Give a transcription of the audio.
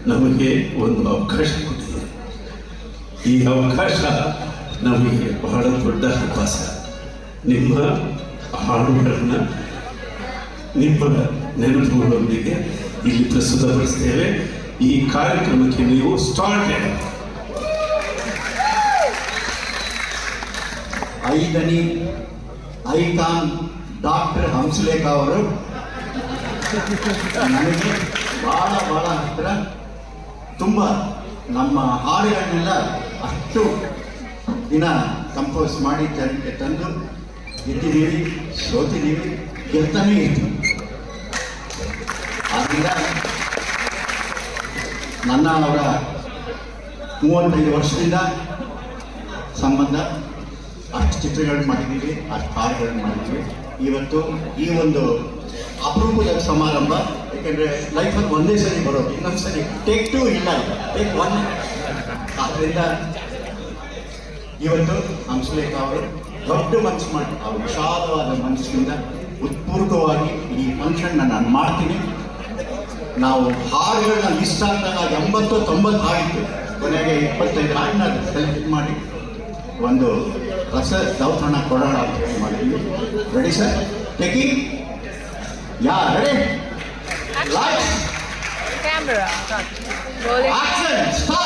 ನಮಗೆ ಒಂದು ಅವಕಾಶ ಕೊಟ್ಟಿದೆ. ಈ ಅವಕಾಶ ನಮಗೆ ಬಹಳ ದೊಡ್ಡ ಅವಕಾಶ. ನಿಮ್ಮ ಹಾಡುಗಳನ್ನು ನಿಮ್ಮ ನೆನಪುಗಳೊಂದಿಗೆ ಇಲ್ಲಿ ಪ್ರಸ್ತುತಪಡಿಸ್ತೇವೆ. ಈ ಕಾರ್ಯಕ್ರಮಕ್ಕೆ ನೀವು ಸ್ಟಾರ್ಟ್. 5ನೇ ಐಕಾನ್ ಡಾಕ್ಟರ್ ಹಂಸಲೇಖ ಅವರು ನನಗೆ ಭಾಳ ಹತ್ತಿರ. ತುಂಬ ನಮ್ಮ ಹಾಡುಗಳನ್ನೆಲ್ಲ ಅಷ್ಟು ದಿನ ಕಂಪೋಸ್ ಮಾಡಿ ಜನಕ್ಕೆ ತಂದು ಗೆದ್ದಿದ್ದೀವಿ, ಸೋತಿದ್ದೀವಿ, ಗೆಲ್ತಾನೇ ಇರ್ತೀವಿ. ಆದ್ದರಿಂದ ನನ್ನ ಅವರ 35 ವರ್ಷದಿಂದ ಸಂಬಂಧ. ಅಷ್ಟು ಚಿತ್ರಗಳನ್ನು ಮಾಡಿದ್ದೀವಿ, ಅಷ್ಟು ಹಾಡುಗಳನ್ನು ಮಾಡಿದ್ದೀವಿ. ಇವತ್ತು ಈ ಒಂದು ಅಪರೂಪದ ಸಮಾರಂಭ. ಯಾಕೆಂದರೆ ಲೈಫಲ್ಲಿ ಒಂದೇ ಸರಿ ಬರೋದು, ಇನ್ನೊಂದು ಸರಿ ಟೇಕ್ 2 ಇಲ್ಲ, ಟೇಕ್ 1. ಆದ್ದರಿಂದ ಇವತ್ತು ಹಂಸಲೇಖ ಅವರು ದೊಡ್ಡ ಮನಸ್ಸು ಮಾಡಿ, ಅವರು ವಿಶಾಲವಾದ ಮನಸ್ಸಿನಿಂದ ಉತ್ಪೂರ್ವಕವಾಗಿ ಈ ಫಂಕ್ಷನ್ನ ನಾನು ಮಾಡ್ತೀನಿ. ನಾವು ಹಾಡುಗಳನ್ನ ಲಿಸ್ಟ್ ಆದಾಗ 80-90 ಹಾಡಿತ್ತು. ಕೊನೆಗೆ 25 ಹಾಡನ್ನ ಸೆಲೆಕ್ಟ್ ಮಾಡಿ ಒಂದು ರಸ ದೌತಣ ಕೊಡೋಣ ಅಂತ ಹೇಳಿ ಮಾಡಿದ್ವಿ. Ready sir? Taking? Yeah ready? Lights, Camera. Rolling. Action, start.